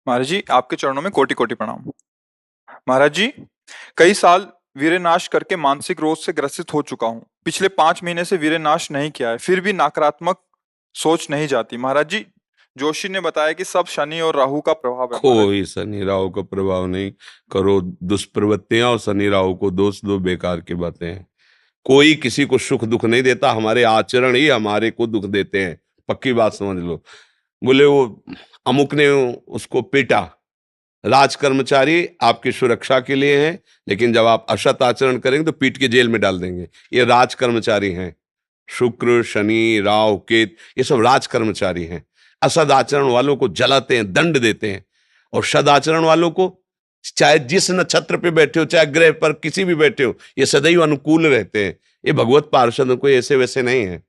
महाराज जी, आपके चरणों में कोटि कोटि प्रणाम। महाराज जी, कई साल वीर्यनाश करके मानसिक रोग से ग्रसित हो चुका हूँ। पिछले 5 महीने से वीर्यनाश नहीं किया है, फिर भी नकारात्मक सोच नहीं जाती। महाराज जी, जोशी ने बताया कि सब शनि और राहु का प्रभाव है। महाराज जी, कोई शनि राहु का प्रभाव नहीं। करो दुष्प्रवृत्तियां और शनि राहु को दोष दो, बेकार की बातें हैं। कोई किसी को सुख दुख नहीं देता, हमारे आचरण ही हमारे को दुख देते हैं। पक्की बात समझ लो। बोले वो अमुक ने उसको पीटा, राज कर्मचारी आपकी सुरक्षा के लिए हैं, लेकिन जब आप असत आचरण करेंगे तो पीट के जेल में डाल देंगे। ये राज कर्मचारी हैं। शुक्र, शनि, राहु, केत, ये सब राज कर्मचारी हैं। असद आचरण वालों को जलाते हैं, दंड देते हैं। और सदाचरण वालों को, चाहे जिस नक्षत्र पे बैठे हो, चाहे ग्रह पर किसी भी बैठे हो, ये सदैव अनुकूल रहते हैं। ये भगवत पार्षद कोई ऐसे वैसे नहीं है।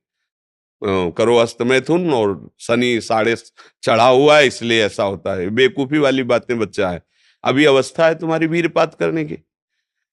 करो अस्त मैथुन और शनि साढ़े चढ़ा हुआ है, इसलिए ऐसा होता है। बेवकूफी वाली बातें बच्चा है। अभी अवस्था है तुम्हारी वीरपात करने की।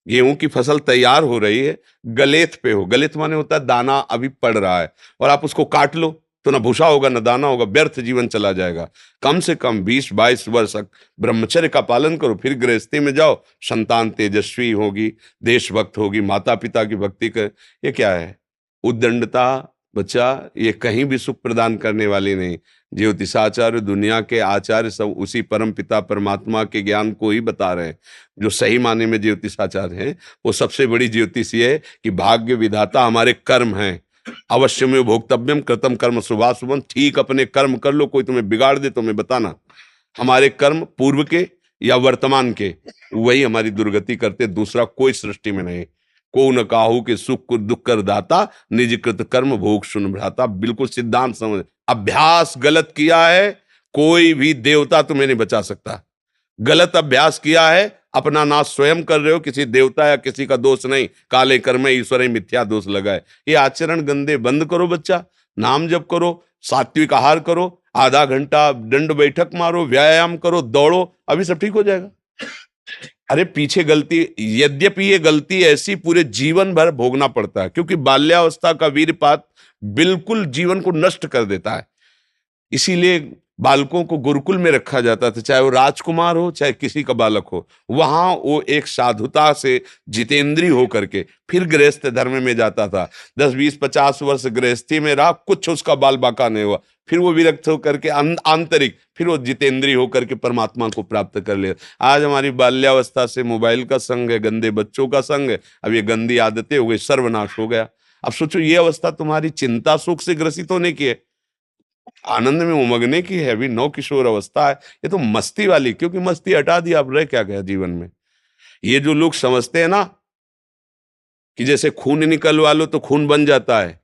गेहूं की फसल तैयार हो रही है, गलेत पे हो। गलेत माने होता है दाना अभी पड़ रहा है, और आप उसको काट लो तो ना भूसा होगा ना दाना होगा, व्यर्थ जीवन चला जाएगा। कम से कम 20-22 वर्ष तक ब्रह्मचर्य का पालन करो, फिर गृहस्थी में जाओ। संतान तेजस्वी होगी, देशभक्त होगी, माता पिता की भक्ति कर। ये क्या है? उद्दंडता बच्चा, ये कहीं भी सुख प्रदान करने वाली नहीं। ज्योतिषाचार्य, दुनिया के आचार्य सब उसी परम पिता परमात्मा के ज्ञान को ही बता रहे हैं। जो सही माने में ज्योतिषाचार्य हैं, वो सबसे बड़ी ज्योतिषी है कि भाग्य विधाता हमारे कर्म हैं। अवश्य में भोक्तव्यम कृतम कर्म शुभाशुभम। ठीक अपने कर्म कर लो, कोई तुम्हें बिगाड़ दे तो मैं बताना। हमारे कर्म पूर्व के या वर्तमान के, वही हमारी दुर्गति करते, दूसरा कोई सृष्टि में नहीं। को न काहू के सुख को दुख कर दाता, निज कृत कर्म भोग सुन भ्राता। बिल्कुल सिद्धांत समझ। अभ्यास गलत किया है, कोई भी देवता तुम्हें नहीं बचा सकता। गलत अभ्यास किया है, अपना नाश स्वयं कर रहे हो, किसी देवता या किसी का दोष नहीं। काले कर्म ईश्वर मिथ्या दोष लगाए। ये आचरण गंदे बंद करो बच्चा। नाम जप करो, सात्विक आहार करो, आधा घंटा दंड बैठक मारो, व्यायाम करो, दौड़ो, अभी सब ठीक हो जाएगा। अरे पीछे गलती, यद्यपि ये गलती ऐसी पूरे जीवन भर भोगना पड़ता है, क्योंकि बाल्यावस्था का वीरपात बिल्कुल जीवन को नष्ट कर देता है। इसीलिए बालकों को गुरुकुल में रखा जाता था, चाहे वो राजकुमार हो चाहे किसी का बालक हो। वहां वो एक साधुता से जितेंद्रीय होकर के फिर गृहस्थ धर्म में जाता था। 10-20-50 वर्ष गृहस्थी में रहा, कुछ उसका बाल बाका नहीं हुआ। फिर वो विरक्त होकर के आंतरिक, फिर वो जितेंद्रीय होकर के परमात्मा को प्राप्त कर लिया। आज हमारी बाल्यावस्था से मोबाइल का संग है, गंदे बच्चों का संग है। अब ये गंदी आदतें हो गई, सर्वनाश हो गया। अब सोचो, ये अवस्था तुम्हारी चिंता सुख से ग्रसित होने की है, आनंद में उमगने की है। अभी नौ किशोर अवस्था है, ये तो मस्ती वाली। क्योंकि मस्ती हटा दी, अब रह क्या गया जीवन में? ये जो लोग समझते हैं ना कि जैसे खून निकलवा लो तो खून बन जाता है,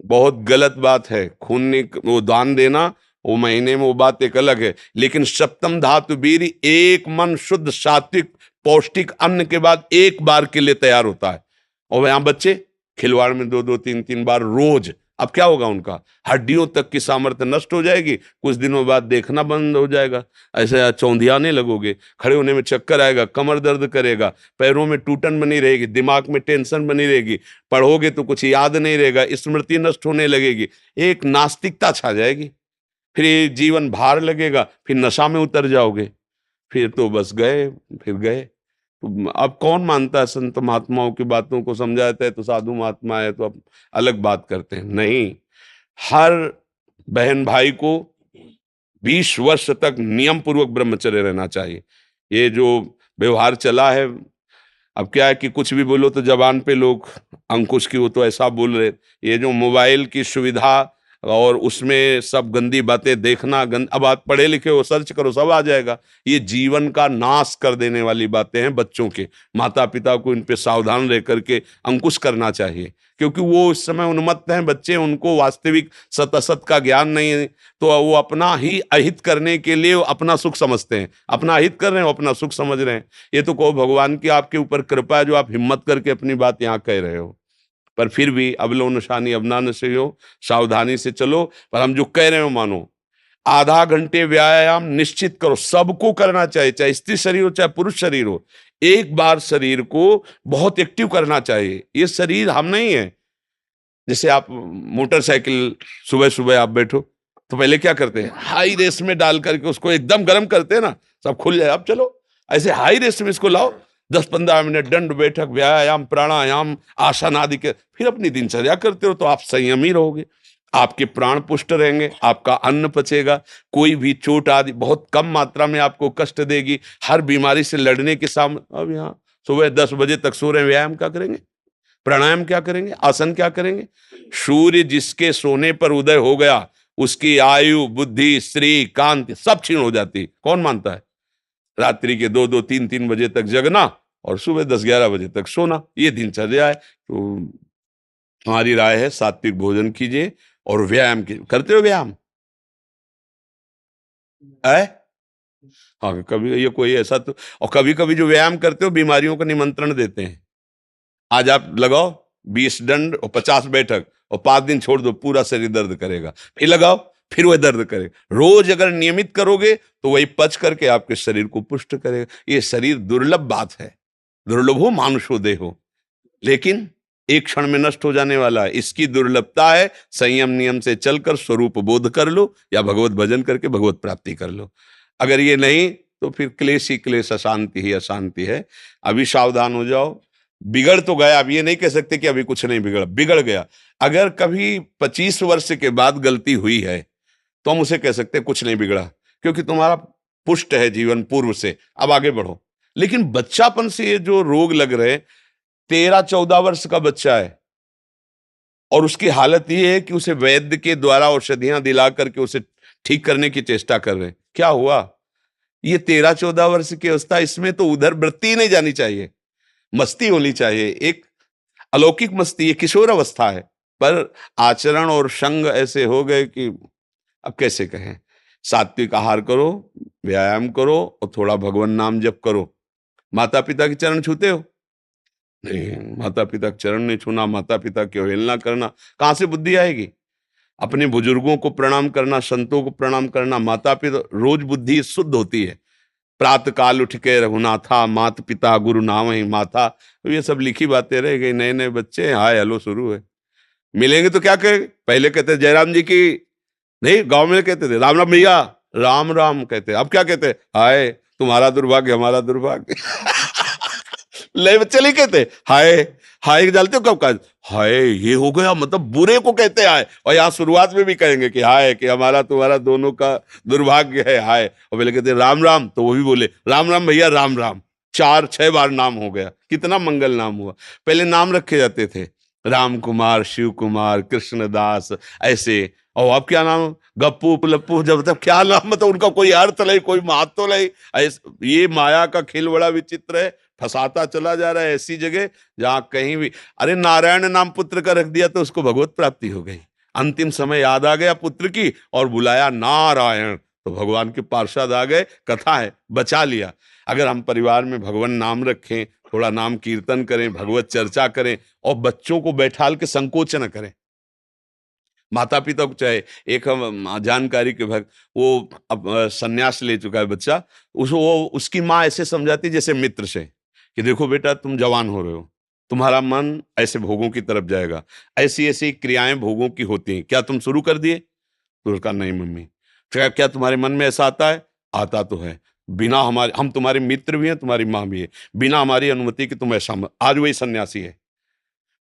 बहुत गलत बात है। वो दान देना, वो महीने में वो बात एक अलग है। लेकिन सप्तम धातु वीर एक मन शुद्ध सात्विक पौष्टिक अन्न के बाद एक बार के लिए तैयार होता है। और यहां बच्चे खिलवाड़ में 2-2 3-3 बार रोज। अब क्या होगा? उनका हड्डियों तक की सामर्थ्य नष्ट हो जाएगी। कुछ दिनों बाद देखना बंद हो जाएगा, ऐसे चौंधियाने लगोगे, खड़े होने में चक्कर आएगा, कमर दर्द करेगा, पैरों में टूटन बनी रहेगी, दिमाग में टेंशन बनी रहेगी, पढ़ोगे तो कुछ याद नहीं रहेगा, स्मृति नष्ट होने लगेगी, एक नास्तिकता छा जाएगी। फिर ये जीवन भार लगेगा, फिर नशा में उतर जाओगे, फिर तो बस गए, फिर गए। तो अब कौन मानता है संत महात्माओं की बातों को? समझाते हैं तो साधु महात्मा है तो अब अलग बात करते हैं। नहीं, हर बहन भाई को 20 वर्ष तक नियम पूर्वक ब्रह्मचर्य रहना चाहिए। ये जो व्यवहार चला है, अब क्या है कि कुछ भी बोलो तो जबान पे लोग अंकुश की, वो तो ऐसा बोल रहे। ये जो मोबाइल की सुविधा और उसमें सब गंदी बातें देखना, अब आप पढ़े लिखे हो, सर्च करो, सब आ जाएगा। ये जीवन का नाश कर देने वाली बातें हैं बच्चों के। माता पिता को इन पे सावधान रह करके अंकुश करना चाहिए, क्योंकि वो इस समय उन्मत्त हैं बच्चे, उनको वास्तविक सत असत का ज्ञान नहीं है। तो वो अपना ही अहित करने के लिए अपना सुख समझते हैं, अपना अहित कर रहे हैं, अपना सुख समझ रहे हैं। ये तो कहो भगवान की आपके ऊपर कृपा है जो आप हिम्मत करके अपनी बात यहाँ कह रहे हो। पर फिर भी अबलो नशानी अबना नशे हो, सावधानी से चलो। पर हम जो कह रहे हो मानो। आधा घंटे व्यायाम निश्चित करो, सबको करना चाहिए, चाहे स्त्री शरीर हो चाहे पुरुष शरीर हो। एक बार शरीर को बहुत एक्टिव करना चाहिए। ये शरीर हम नहीं है। जैसे आप मोटरसाइकिल, सुबह सुबह आप बैठो, तो पहले क्या करते हैं, हाई रेस में डाल करके उसको एकदम गर्म करते हैं ना, सब खुल जाए। अब चलो ऐसे हाई रेस में इसको लाओ, 10-15 मिनट दंड बैठक, व्यायाम, प्राणायाम, आसन आदि के, फिर अपनी दिनचर्या करते हो तो आप संयमी रहोगे, आपके प्राण पुष्ट रहेंगे, आपका अन्न पचेगा, कोई भी चोट आदि बहुत कम मात्रा में आपको कष्ट देगी। हर बीमारी से लड़ने के सामने, अब यहाँ सुबह 10 बजे तक सो रहे हैं, व्यायाम क्या करेंगे, प्राणायाम क्या करेंगे, आसन क्या करेंगे? सूर्य जिसके सोने पर उदय हो गया उसकी आयु, बुद्धि, श्री, कांति सब क्षीण हो जाती। कौन मानता है? रात्रि के 2-2, 3-3 बजे तक जगना और सुबह 10-11 बजे तक सोना, ये दिनचर्या है। तो हमारी राय है सात्विक भोजन कीजिए और व्यायाम कीजिए। करते हो व्यायाम? है? हाँ, कभी ये कोई ऐसा तो, और कभी कभी जो व्यायाम करते हो बीमारियों का निमंत्रण देते हैं। आज आप लगाओ 20 दंड और 50 बैठक और 5 दिन छोड़ दो, पूरा शरीर दर्द करेगा, फिर लगाओ, फिर वह दर्द करेगा। रोज अगर नियमित करोगे तो वही पच करके आपके शरीर को पुष्ट करेगा। ये शरीर दुर्लभ बात है, दुर्लभो मानुषो देहो, लेकिन एक क्षण में नष्ट हो जाने वाला है। इसकी दुर्लभता है संयम नियम से चलकर स्वरूप बोध कर लो या भगवत भजन करके भगवत प्राप्ति कर लो। अगर ये नहीं तो फिर क्लेश ही क्लेश, अशांति ही अशांति है। अभी सावधान हो जाओ। बिगड़ तो गया, अब ये नहीं कह सकते कि अभी कुछ नहीं बिगड़ा, बिगड़ गया। अगर कभी 25 वर्ष के बाद गलती हुई है तो हम उसे कह सकते हैं कुछ नहीं बिगड़ा, क्योंकि तुम्हारा पुष्ट है जीवन पूर्व से, अब आगे बढ़ो। लेकिन बच्चापन से ये जो रोग लग रहे, 13-14 वर्ष का बच्चा है और उसकी हालत ये है कि उसे वैद्य के द्वारा औषधियां दिला करके उसे ठीक करने की चेष्टा कर रहे हैं। क्या हुआ? ये 13-14 वर्ष की अवस्था, इसमें तो उधर वृत्ति ही नहीं जानी चाहिए, मस्ती होनी चाहिए, एक अलौकिक मस्ती। ये किशोर अवस्था है, पर आचरण और संग ऐसे हो गए कि अब कैसे कहें। सात्विक आहार करो, व्यायाम करो और थोड़ा भगवान नाम जप करो। माता पिता के चरण छूते हो? नहीं, माता पिता के चरण नहीं छूना, माता पिता की अवहेलना करना, कहां से बुद्धि आएगी? अपने बुजुर्गों को प्रणाम करना, संतों को प्रणाम करना, माता पिता, रोज बुद्धि शुद्ध होती है। प्रातः काल उठ के रघुनाथा, मात पिता गुरु नाम ही माथा, तो ये सब लिखी बातें रह गई। नए नए बच्चे हाय हेलो शुरू है, मिलेंगे तो क्या कहेंगे? पहले कहते जयराम जी की, नहीं गांव में कहते थे राम राम भैया, राम राम कहते। अब क्या कहते? हाय तुम्हारा दुर्भाग्य हमारा दुर्भाग्य। ले बच्चे नहीं कहते हाय, हाय जानते हो कब का? हाय ये हो गया, मतलब बुरे को कहते हैं हाय, और यहाँ शुरुआत में भी कहेंगे कि हाय, कि हमारा तुम्हारा दोनों का दुर्भाग्य है हाय। और पहले कहते राम राम, तो वो भी बोले राम राम भैया राम राम। 4-6 बार नाम हो गया, कितना मंगल नाम हुआ। पहले नाम रखे जाते थे, राम कुमार, शिव कुमार, कृष्णदास, ऐसे। और अब क्या नाम? गप्पू लप्पू, जब तक क्या नाम, मतलब उनका कोई अर्थ नहीं, कोई महत्व नहीं। ये माया का खेल बड़ा विचित्र है, फंसाता चला जा रहा है ऐसी जगह जहां कहीं भी। अरे नारायण नाम पुत्र का रख दिया तो उसको भगवत प्राप्ति हो गई। अंतिम समय याद आ गया पुत्र की और बुलाया नारायण, तो भगवान के पार्षद आ गए, कथा है, बचा लिया। अगर हम परिवार में भगवान नाम रखें, थोड़ा नाम कीर्तन करें, भगवत चर्चा करें और बच्चों को बैठाल के संकोच न करें। माता पिता को चाहे, एक हम जानकारी के भक्त, वो अब संन्यास ले चुका है बच्चा, उसकी माँ ऐसे समझाती जैसे मित्र से कि देखो बेटा तुम जवान हो रहे हो, तुम्हारा मन ऐसे भोगों की तरफ जाएगा, ऐसी ऐसी क्रियाएं भोगों की होती हैं, क्या तुम शुरू कर दिए? तो उसका नहीं मम्मी। क्या क्या तुम्हारे मन में ऐसा आता है? आता तो है, बिना हमारे, हम तुम्हारे मित्र भी हैं, तुम्हारी माँ भी है, बिना हमारी अनुमति के तुम ऐसा आज वही सन्यासी है।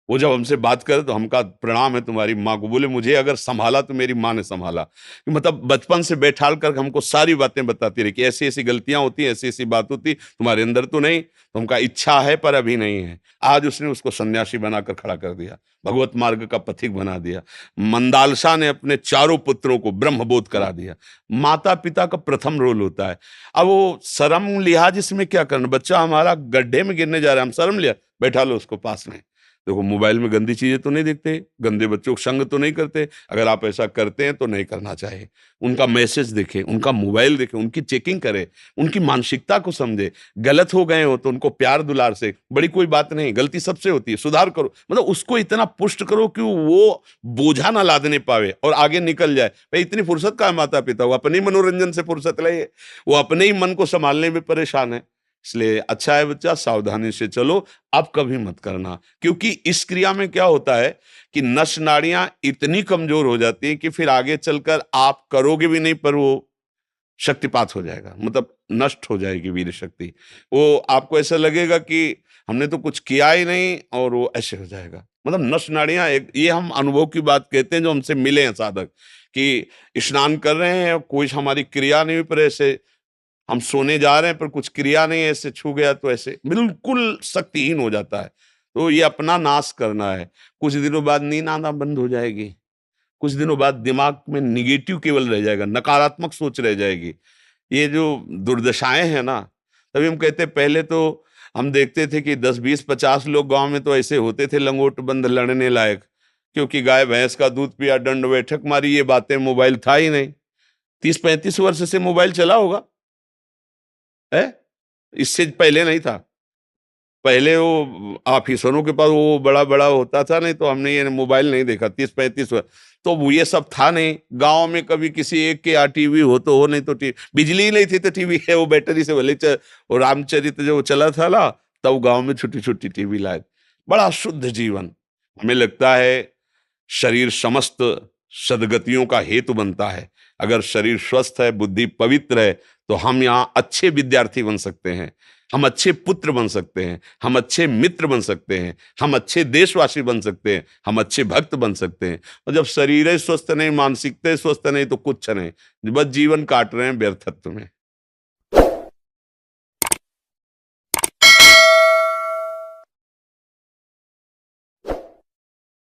वो जब हमसे बात करे तो हम कहा प्रणाम है तुम्हारी माँ को। बोले मुझे अगर संभाला तो मेरी माँ ने संभाला। मतलब बचपन से बैठाल कर हमको सारी बातें बताती रही कि ऐसी ऐसी गलतियां होती, ऐसी ऐसी बात होती, तुम्हारे अंदर तो नहीं। तो हमका इच्छा है पर अभी नहीं है। आज उसने उसको सन्यासी बनाकर खड़ा कर दिया, भगवत मार्ग का पथिक बना दिया। मंदालसा ने अपने चारों पुत्रों को ब्रह्मबोध करा दिया। माता पिता का प्रथम रोल होता है। अब वो शर्म लिहाज इसमें क्या करना, बच्चा हमारा गड्ढे में गिरने जा रहा है, हम शर्म लिया, बैठा लो उसको पास में। देखो मोबाइल में गंदी चीजें तो नहीं देखते, गंदे बच्चों को संग तो नहीं करते। अगर आप ऐसा करते हैं तो नहीं करना चाहिए। उनका मैसेज देखें, उनका मोबाइल देखें, उनकी चेकिंग करें, उनकी मानसिकता को समझे। गलत हो गए हो तो उनको प्यार दुलार से, बड़ी कोई बात नहीं, गलती सबसे होती है, सुधार करो। मतलब उसको इतना पुष्ट करो कि वो बोझा ना लादने पावे और आगे निकल जाए। भाई इतनी फुर्सत का है माता पिता, वो अपने ही मनोरंजन से फुर्सत ले, वो अपने ही मन को संभालने में परेशान है। इसलिए अच्छा है बच्चा, सावधानी से चलो, अब कभी मत करना। क्योंकि इस क्रिया में क्या होता है कि नस नाड़ियां इतनी कमजोर हो जाती हैं कि फिर आगे चलकर आप करोगे भी नहीं, पर वो शक्तिपात हो जाएगा, मतलब नष्ट हो जाएगी वीर शक्ति। वो आपको ऐसा लगेगा कि हमने तो कुछ किया ही नहीं, और वो ऐसे हो जाएगा। मतलब नस नाड़ियां एक, ये हम अनुभव की बात कहते हैं जो हमसे मिले हैं साधक, कि स्नान कर रहे हैं, कोई हमारी क्रिया नहीं हुई, पर ऐसे हम सोने जा रहे हैं पर कुछ क्रिया नहीं, ऐसे छू गया तो ऐसे बिल्कुल शक्तिहीन हो जाता है। तो ये अपना नाश करना है। कुछ दिनों बाद नींद आना बंद हो जाएगी, कुछ दिनों बाद दिमाग में निगेटिव केवल रह जाएगा, नकारात्मक सोच रह जाएगी। ये जो दुर्दशाएं हैं ना, तभी हम कहते हैं पहले तो हम देखते थे कि 10 20 50 लोग गांव में तो ऐसे होते थे लंगोट बंद लड़ने लायक, क्योंकि गाय भैंस का दूध पिया, दंड बैठक मारी, ये बातें, मोबाइल था ही नहीं। 30 35 वर्ष से मोबाइल चला होगा है, इससे पहले नहीं था। पहले वो ऑफिसरों के पास वो बड़ा बड़ा होता था, नहीं तो हमने ये मोबाइल नहीं देखा 30 35 वर्ष। तो वो ये सब था नहीं, गांव में कभी किसी एक के यहाँ टीवी हो तो हो, नहीं तो बिजली ही नहीं थी तो टीवी है वो बैटरी से भले वो रामचरित जो चला था ना, तब गांव में छोटी छोटी टीवी लाए। बड़ा शुद्ध जीवन। हमें लगता है शरीर समस्त सदगतियों का हेतु बनता है। अगर शरीर स्वस्थ है, बुद्धि पवित्र है, तो हम यहाँ अच्छे विद्यार्थी बन सकते हैं, हम अच्छे पुत्र बन सकते हैं, हम अच्छे मित्र बन सकते हैं, हम अच्छे देशवासी बन सकते हैं, हम अच्छे भक्त बन सकते हैं। और जब शरीर ही स्वस्थ नहीं, मानसिकता स्वस्थ नहीं, तो कुछ नहीं, बस जीवन काट रहे हैं व्यर्थत्व में।